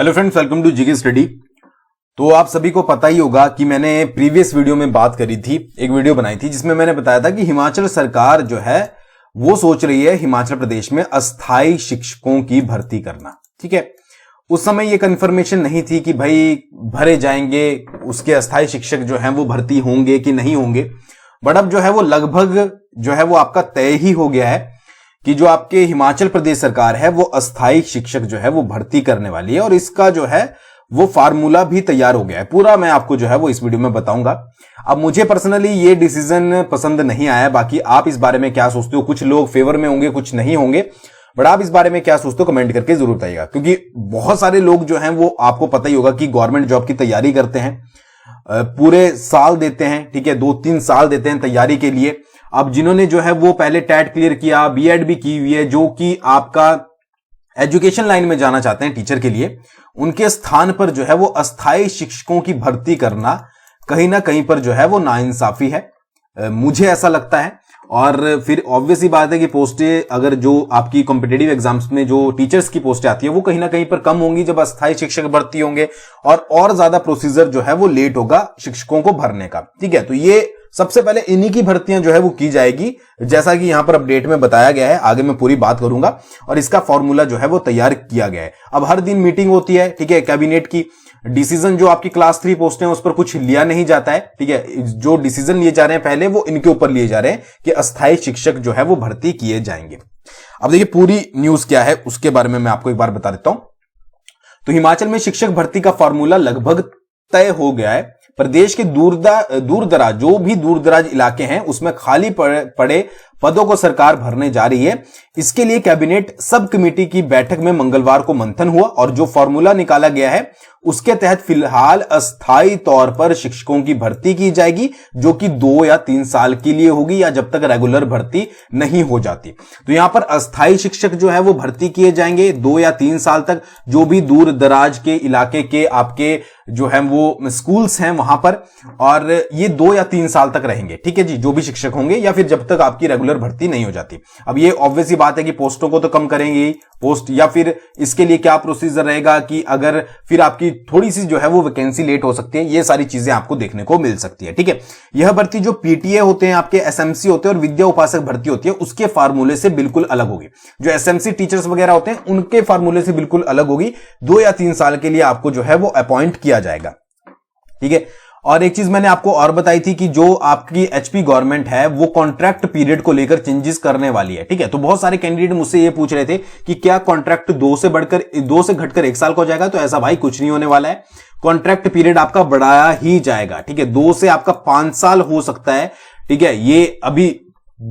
Hello friends, welcome to GK study. तो आप सभी को पता ही होगा कि मैंने प्रीवियस वीडियो में बात करी थी, एक वीडियो बनाई थी जिसमें मैंने बताया था कि हिमाचल सरकार जो है वो सोच रही है हिमाचल प्रदेश में अस्थाई शिक्षकों की भर्ती करना। ठीक है, उस समय ये कंफर्मेशन नहीं थी कि भाई भरे जाएंगे उसके अस्थाई शिक्षक जो हैं वो भर्ती होंगे कि नहीं होंगे, बट अब जो है वो लगभग जो है वो आपका तय ही हो गया है कि जो आपके हिमाचल प्रदेश सरकार है वो अस्थाई शिक्षक जो है वो भर्ती करने वाली है और इसका जो है वो फार्मूला भी तैयार हो गया है। पूरा मैं आपको जो है वो इस वीडियो में बताऊंगा। अब मुझे पर्सनली ये डिसीजन पसंद नहीं आया, बाकी आप इस बारे में क्या सोचते हो? कुछ लोग फेवर में होंगे, कुछ नहीं होंगे, बट आप इस बारे में क्या सोचते हो कमेंट करके जरूर बताइएगा। क्योंकि बहुत सारे लोग जो हैं वो आपको पता ही होगा कि गवर्नमेंट जॉब की तैयारी करते हैं, पूरे साल देते हैं, ठीक है, 2-3 साल देते हैं तैयारी के लिए। अब जिन्होंने जो है वो पहले टेट क्लियर किया, बीएड भी की हुई है, जो कि आपका एजुकेशन लाइन में जाना चाहते हैं टीचर के लिए, उनके स्थान पर जो है वो अस्थाई शिक्षकों की भर्ती करना कहीं ना कहीं पर जो है वो नाइंसाफी है, मुझे ऐसा लगता है। और फिर ऑब्वियस ही बात है कि पोस्टें अगर जो आपकी कॉम्पिटेटिव एग्जाम्स में जो टीचर्स की पोस्टें आती है वो कहीं ना कहीं पर कम होंगी जब अस्थाई शिक्षक भर्ती होंगे और ज्यादा प्रोसीजर जो है वो लेट होगा शिक्षकों को भरने का। ठीक है, तो ये सबसे पहले इन्हीं की भर्तियां जो है वो की जाएगी, जैसा कि यहां पर अपडेट में बताया गया है। आगे मैं पूरी बात करूंगा और इसका फॉर्मूला जो है वो तैयार किया गया है। अब हर दिन मीटिंग होती है, ठीक है, कैबिनेट की। डिसीजन जो आपकी क्लास 3 पोस्टें हैं उस पर कुछ लिया नहीं जाता है, ठीक है। जो डिसीजन लिए जा रहे हैं पहले वो इनके ऊपर लिए जा रहे हैं कि अस्थाई शिक्षक जो है वो भर्ती किए जाएंगे। अब देखिए पूरी न्यूज क्या है उसके बारे में मैं आपको एक बार बता देता हूं। तो हिमाचल में शिक्षक भर्ती का फॉर्मूला लगभग तय हो गया है। प्रदेश के दूर-दराज जो भी दूर-दराज इलाके हैं उसमें खाली पड़े पदों को सरकार भरने जा रही है। इसके लिए कैबिनेट सब कमेटी की बैठक में मंगलवार को मंथन हुआ और जो फॉर्मूला निकाला गया है उसके तहत फिलहाल अस्थायी तौर पर शिक्षकों की भर्ती की जाएगी, जो कि 2 या 3 साल के लिए होगी या जब तक रेगुलर भर्ती नहीं हो जाती। तो यहां पर अस्थायी शिक्षक जो है वो भर्ती किए जाएंगे 2 या 3 साल तक, जो भी दूर दराज के इलाके के आपके जो है वो स्कूल्स हैं वहां पर, और ये 2 या 3 साल तक रहेंगे। ठीक है जी, जो भी शिक्षक होंगे या फिर जब तक आपकी रेगुलर भर्ती नहीं हो जाती। अब ये ऑब्वियस ही बात है कि पोस्टों को तो कम करेंगे पोस्ट, या फिर इसके लिए क्या प्रोसीजर रहेगा कि अगर फिर आपकी थोड़ी सी जो है वो वैकेंसी लेट हो सकती है, ये सारी चीजें आपको देखने को मिल सकती है। ठीक है, यह भर्ती जो पीटीए होते हैं आपके, एसएमसी होते हैं और विद्या उपासक भर्ती होती है, उसके फार्मूले से बिल्कुल अलग होगी। जो एसएमसी टीचर्स वगैरह होते हैं उनके फार्मूले से बिल्कुल अलग होगी। 2 या 3 साल के लिए आपको जो है वो अपॉइंट किया जाएगा। ठीक है, और एक चीज मैंने आपको और बताई थी कि जो आपकी एचपी गवर्नमेंट है वो कॉन्ट्रैक्ट पीरियड को लेकर चेंजेस करने वाली है। ठीक है, तो बहुत सारे कैंडिडेट मुझसे ये पूछ रहे थे कि क्या कॉन्ट्रैक्ट 2 से घटकर 1 साल का हो जाएगा? तो ऐसा भाई कुछ नहीं होने वाला है। कॉन्ट्रैक्ट पीरियड आपका बढ़ाया ही जाएगा। ठीक है, 2 से आपका 5 साल हो सकता है। ठीक है, ये अभी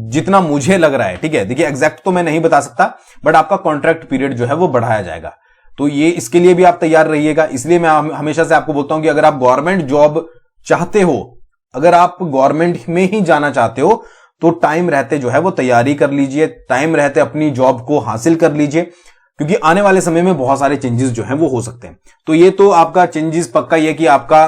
जितना मुझे लग रहा है। ठीक है, देखिए एग्जैक्ट तो मैं नहीं बता सकता, बट आपका कॉन्ट्रैक्ट पीरियड जो है वो बढ़ाया जाएगा। तो ये इसके लिए भी आप तैयार रहिएगा। इसलिए मैं हमेशा से आपको बोलता हूं कि अगर आप गवर्नमेंट जॉब चाहते हो, अगर आप गवर्नमेंट में ही जाना चाहते हो, तो टाइम रहते जो है वो तैयारी कर लीजिए, टाइम रहते अपनी जॉब को हासिल कर लीजिए, क्योंकि आने वाले समय में बहुत सारे चेंजेस जो हैं वो हो सकते हैं। तो ये तो आपका चेंजेस पक्का ये कि आपका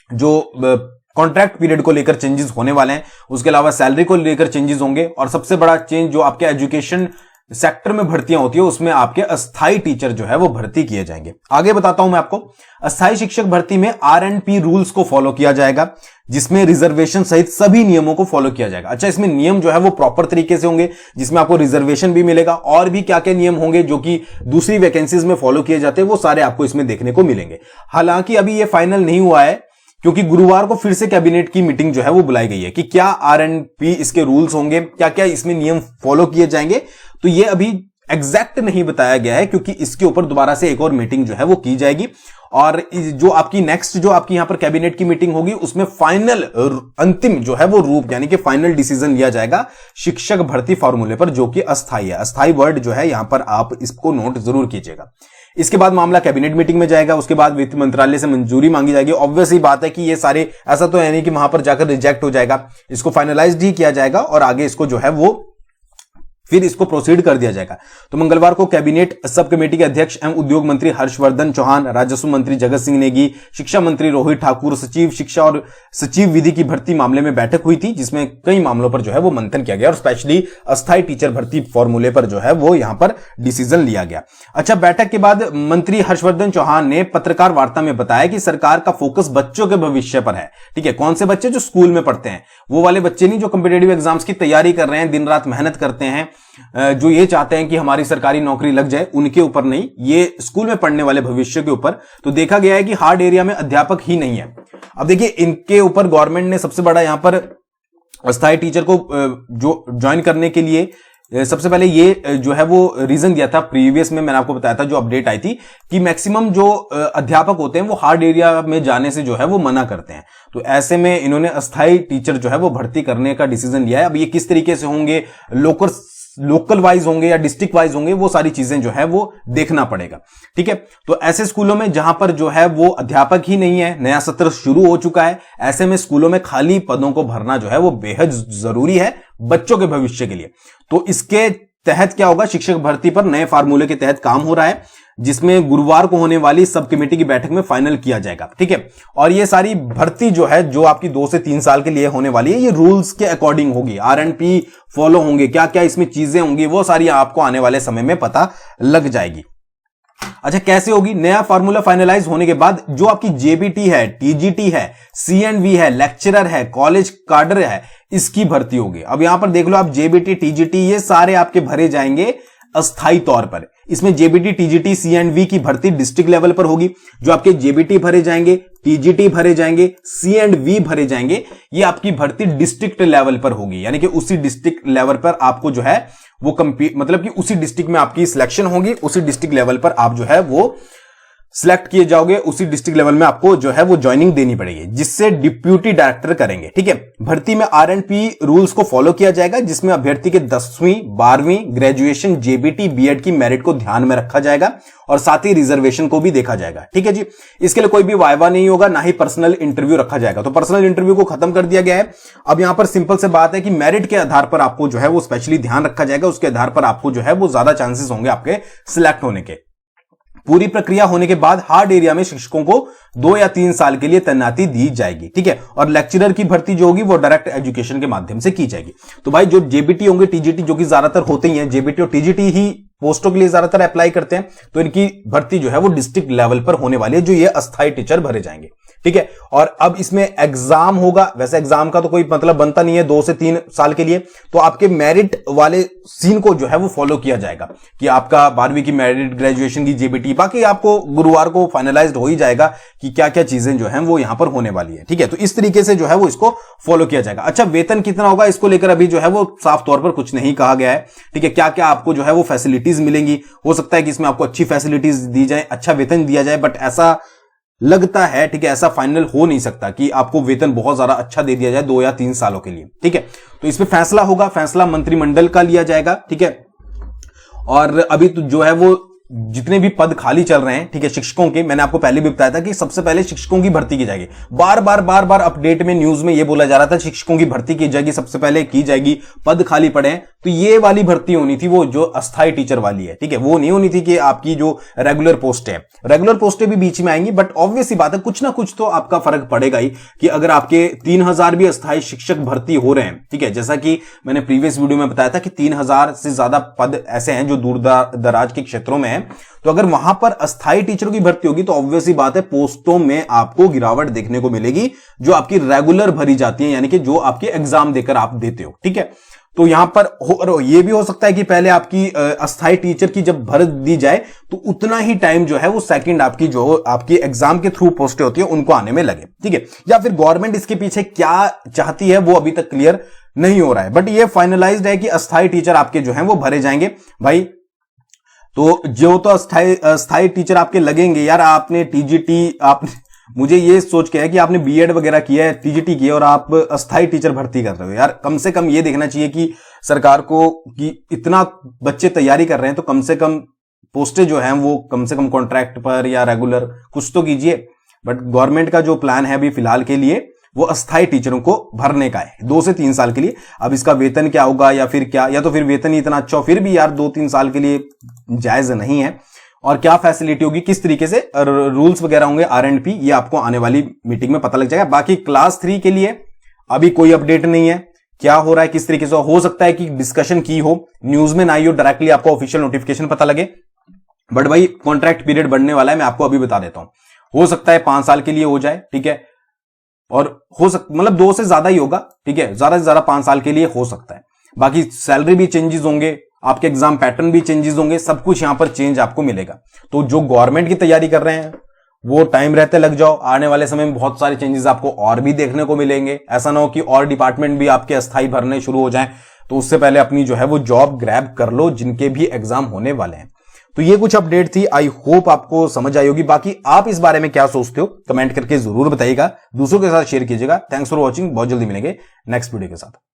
जो कॉन्ट्रैक्ट पीरियड को लेकर चेंजेस होने वाले हैं, उसके अलावा सैलरी को लेकर चेंजेस होंगे, और सबसे बड़ा चेंज जो आपके एजुकेशन सेक्टर में भर्तियां होती है उसमें आपके अस्थाई टीचर जो है वो भर्ती किए जाएंगे। आगे बताता हूं मैं आपको। अस्थाई शिक्षक भर्ती में आरएनपी रूल्स को फॉलो किया जाएगा, जिसमें रिजर्वेशन सहित सभी नियमों को फॉलो किया जाएगा। अच्छा, इसमें नियम जो है वो प्रॉपर तरीके से होंगे, जिसमें आपको रिजर्वेशन भी मिलेगा, और भी क्या क्या नियम होंगे जो कि दूसरी वैकेंसीज में फॉलो किए जाते हैं वो सारे आपको इसमें देखने को मिलेंगे। हालांकि अभी ये फाइनल नहीं हुआ है, क्योंकि गुरुवार को फिर से कैबिनेट की मीटिंग जो है वो बुलाई गई है कि क्या आरएनपी इसके रूल्स होंगे, क्या क्या इसमें नियम फॉलो किए जाएंगे। तो ये अभी एग्जैक्ट नहीं बताया गया है, क्योंकि इसके ऊपर दोबारा से एक और मीटिंग जो है वो की जाएगी, और जो आपकी नेक्स्ट जो आपकी यहां पर कैबिनेट की मीटिंग होगी उसमें फाइनल अंतिम जो है वो रूप यानी कि फाइनल डिसीजन लिया जाएगा शिक्षक भर्ती फॉर्मूले पर, जो कि अस्थाई है। अस्थाई वर्ड जो है यहां पर आप इसको नोट जरूर कीजिएगा। इसके बाद मामला कैबिनेट मीटिंग में जाएगा, उसके बाद वित्त मंत्रालय से मंजूरी मांगी जाएगी। ऑब्वियस ही बात है कि ये सारे, ऐसा तो है नहीं कि वहां पर जाकर रिजेक्ट हो जाएगा, इसको फाइनलाइज्ड ही किया जाएगा और आगे इसको जो है वो फिर इसको प्रोसीड कर दिया जाएगा। तो मंगलवार को कैबिनेट सब कमेटी के अध्यक्ष एवं उद्योग मंत्री हर्षवर्धन चौहान, राजस्व मंत्री जगत सिंह नेगी, शिक्षा मंत्री रोहित ठाकुर, सचिव शिक्षा और सचिव विधि की भर्ती मामले में बैठक हुई थी, जिसमें कई मामलों पर जो है वो मंथन किया गया और स्पेशली अस्थायी टीचर भर्ती फॉर्मूले पर जो है वो यहां पर डिसीजन लिया गया। अच्छा, बैठक के बाद मंत्री हर्षवर्धन चौहान ने पत्रकार वार्ता में बताया कि सरकार का फोकस बच्चों के भविष्य पर है। ठीक है, कौन से बच्चे? जो स्कूल में पढ़ते हैं, वो वाले बच्चे नहीं जो कॉम्पिटिटिव एग्जाम्स की तैयारी कर रहे हैं, दिन रात मेहनत करते हैं, जो ये चाहते हैं कि हमारी सरकारी नौकरी लग जाए, उनके ऊपर नहीं, ये स्कूल में पढ़ने वाले भविष्य के ऊपर। तो देखा गया है कि हार्ड एरिया में अध्यापक ही नहीं है। अब देखिए, इनके ऊपर गवर्नमेंट ने सबसे बड़ा यहां पर अस्थायी टीचर को जो ज्वाइन करने के लिए सबसे पहले ये जो है वो रीजन दिया था। प्रीवियस में मैंने आपको बताया था, जो अपडेट आई थी, कि मैक्सिमम जो अध्यापक होते हैं वो हार्ड एरिया में जाने से जो है वो मना करते हैं। तो ऐसे में इन्होंने अस्थायी टीचर जो है वो भर्ती करने का डिसीजन लिया है। अब ये किस तरीके से होंगे, लोकल वाइज होंगे या डिस्ट्रिक्ट वाइज होंगे, वो सारी चीजें जो है वो देखना पड़ेगा। ठीक है, तो ऐसे स्कूलों में जहां पर जो है वो अध्यापक ही नहीं है, नया सत्र शुरू हो चुका है, ऐसे में स्कूलों में खाली पदों को भरना जो है वो बेहद जरूरी है बच्चों के भविष्य के लिए। तो इसके तहत क्या होगा, शिक्षक भर्ती पर नए फार्मूले के तहत काम हो रहा है, जिसमें गुरुवार को होने वाली सब कमेटी की बैठक में फाइनल किया जाएगा। ठीक है, और ये सारी भर्ती जो है, जो आपकी 2 से 3 साल के लिए होने वाली है, ये रूल्स के अकॉर्डिंग होगी, RNP फॉलो होंगे, क्या क्या इसमें चीजें होंगी, वो सारी आपको आने वाले समय में पता लग जाएगी। अच्छा, कैसे होगी? नया फार्मूला फाइनलाइज होने के बाद जो आपकी JBT है, TGT है, CNV है, लेक्चरर है, कॉलेज कार्डर है, इसकी भर्ती होगी। अब यहां पर देख लो आप, JBT TGT ये सारे आपके भरे जाएंगे अस्थाई तौर पर। इसमें JBT TGT CNV की भर्ती डिस्ट्रिक्ट लेवल पर होगी। जो आपके JBT भरे जाएंगे, TGT भरे जाएंगे, CNV भरे जाएंगे, ये आपकी भर्ती डिस्ट्रिक्ट लेवल पर होगी, यानी कि उसी डिस्ट्रिक्ट लेवल पर आपको जो है वो मतलब कि उसी डिस्ट्रिक्ट में आपकी सिलेक्शन होगी, उसी डिस्ट्रिक्ट लेवल पर आप जो है वो सिलेक्ट किए जाओगे, उसी डिस्ट्रिक्ट लेवल में आपको जो है वो ज्वाइनिंग देनी पड़ेगी, जिससे डिप्यूटी डायरेक्टर करेंगे। ठीक है, भर्ती में RNP रूल्स को फॉलो किया जाएगा, जिसमें अभ्यर्थी के 10वीं 12वीं ग्रेजुएशन, JBT BEd की मेरिट को ध्यान में रखा जाएगा और साथ ही रिजर्वेशन को भी देखा जाएगा। ठीक है जी, इसके लिए कोई भी वाइवा नहीं होगा, ना ही पर्सनल इंटरव्यू रखा जाएगा। तो पर्सनल इंटरव्यू को खत्म कर दिया गया है। अब यहां पर सिंपल से बात है कि मेरिट के आधार पर आपको जो है वो स्पेशली ध्यान रखा जाएगा, उसके आधार पर आपको जो है वो ज्यादा चांसेस होंगे आपके सिलेक्ट होने के। पूरी प्रक्रिया होने के बाद हार्ड एरिया में शिक्षकों को 2 या 3 साल के लिए तैनाती दी जाएगी। ठीक है, और लेक्चरर की भर्ती जो होगी वो डायरेक्ट एजुकेशन के माध्यम से की जाएगी। तो भाई जो JBT होंगे, TGT जो कि ज्यादातर होते ही हैं, JBT और TGT ही पोस्टों के लिए ज्यादातर अप्लाई करते हैं, तो इनकी भर्ती जो है वो डिस्ट्रिक्ट लेवल पर होने वाली है, जो ये अस्थायी टीचर भरे जाएंगे। ठीक है, और अब इसमें एग्जाम होगा। वैसे एग्जाम का तो कोई मतलब बनता नहीं है 2 से 3 साल के लिए, तो आपके मेरिट वाले सीन को जो है वो फॉलो किया जाएगा कि आपका 12वीं की मेरिट, ग्रेजुएशन की JBT, बाकी आपको गुरुवार को फाइनलाइज्ड हो ही जाएगा कि क्या क्या चीजें जो हैं वो यहां पर होने वाली है। ठीक है, तो इस तरीके से जो है वो इसको फॉलो किया जाएगा। अच्छा, वेतन कितना होगा, इसको लेकर अभी जो है वो साफ तौर पर कुछ नहीं कहा गया है। ठीक है, क्या क्या आपको जो है वो फैसिलिटीज मिलेंगी, हो सकता है कि इसमें आपको अच्छी फैसिलिटीज दी जाए, अच्छा वेतन दिया जाए, बट ऐसा लगता है, ठीक है, ऐसा फाइनल हो नहीं सकता कि आपको वेतन बहुत ज्यादा अच्छा दे दिया जाए 2 या 3 सालों के लिए। ठीक है, तो इस पे फैसला होगा, फैसला मंत्रिमंडल का लिया जाएगा। ठीक है, और अभी तो जो है वो जितने भी पद खाली चल रहे हैं, ठीक है, शिक्षकों के, मैंने आपको पहले भी बताया था कि सबसे पहले शिक्षकों की भर्ती की जाएगी। बार बार अपडेट में, न्यूज में ये बोला जा रहा था शिक्षकों की भर्ती की जाएगी, सबसे पहले की जाएगी, पद खाली पड़े हैं। तो ये वाली भर्ती होनी थी वो जो अस्थायी टीचर वाली है। ठीक है, वो नहीं होनी थी कि आपकी जो रेगुलर पोस्ट है। रेगुलर पोस्टें भी बीच में आएंगी, बट ऑब्वियस सी बात है कुछ ना कुछ तो आपका फर्क पड़ेगा ही, कि अगर आपके 3000 भी अस्थायी शिक्षक भर्ती हो रहे हैं, ठीक है, जैसा कि मैंने प्रीवियस वीडियो में बताया था कि 3000 से ज्यादा पद ऐसे हैं जो दूर दराज के क्षेत्रों में है, तो अगर वहां पर अस्थायी टीचरों की भर्ती होगी तो ऑब्वियस सी बात है पोस्टों में आपको गिरावट देखने को मिलेगी, जो आपकी रेगुलर भरी जाती है, यानी कि जो आपके एग्जाम देकर आप देते हो। ठीक है, तो यहां पर यह भी हो सकता है कि पहले आपकी अस्थायी टीचर की जब भर दी जाए तो उतना ही टाइम जो है वो सेकंड आपकी जो आपकी एग्जाम के थ्रू पोस्टें होती है उनको आने में लगे। ठीक है, या फिर गवर्नमेंट इसके पीछे क्या चाहती है वो अभी तक क्लियर नहीं हो रहा है, बट ये फाइनलाइज्ड है कि अस्थायी टीचर आपके जो है वो भरे जाएंगे। भाई तो जो तो अस्थायी टीचर आपके लगेंगे यार, आपने TGT, आपने, मुझे ये सोच के है कि आपने BEd वगैरह किया है, TGT किया और आप अस्थायी टीचर भर्ती कर रहे हो, यार कम से कम ये देखना चाहिए कि सरकार को कि इतना बच्चे तैयारी कर रहे हैं तो कम से कम पोस्टें जो हैं वो कम से कम कॉन्ट्रैक्ट पर या रेगुलर कुछ तो कीजिए। बट गवर्नमेंट का जो प्लान है अभी फिलहाल के लिए वो अस्थायी टीचरों को भरने का है 2 से 3 साल के लिए। अब इसका वेतन क्या होगा या फिर क्या, या तो फिर वेतन ही इतना अच्छा हो फिर भी यार 2-3 साल के लिए जायज नहीं है। और क्या फैसिलिटी होगी, किस तरीके से रूल्स वगैरह होंगे, R&P, ये आपको आने वाली मीटिंग में पता लग जाएगा। बाकी क्लास 3 के लिए अभी कोई अपडेट नहीं है, क्या हो रहा है किस तरीके से। हो सकता है कि डिस्कशन की हो, न्यूज में ना आई हो, डायरेक्टली आपको ऑफिशियल नोटिफिकेशन पता लगे। बट भाई कॉन्ट्रैक्ट पीरियड बढ़ने वाला है, मैं आपको अभी बता देता हूं। हो सकता है 5 साल के लिए हो जाए, ठीक है, और हो सकता मतलब 2 से ज्यादा ही होगा, ठीक है, ज्यादा से ज्यादा 5 साल के लिए हो सकता है। बाकी सैलरी भी चेंजेस होंगे, आपके एग्जाम पैटर्न भी चेंजेस होंगे, सब कुछ यहां पर चेंज आपको मिलेगा। तो जो गवर्नमेंट की तैयारी कर रहे हैं वो टाइम रहते लग जाओ, आने वाले समय में बहुत सारे चेंजेस आपको और भी देखने को मिलेंगे। ऐसा ना हो कि और डिपार्टमेंट भी आपके अस्थायी भरने शुरू हो जाएं, तो उससे पहले अपनी जो है वो जॉब ग्रैब कर लो जिनके भी एग्जाम होने वाले हैं। तो ये कुछ अपडेट थी, आई होप आपको समझ आई होगी। बाकी आप इस बारे में क्या सोचते हो कमेंट करके जरूर बताइएगा, दूसरों के साथ शेयर कीजिएगा। थैंक्स फॉर वॉचिंग, बहुत जल्दी मिलेंगे नेक्स्ट वीडियो के साथ।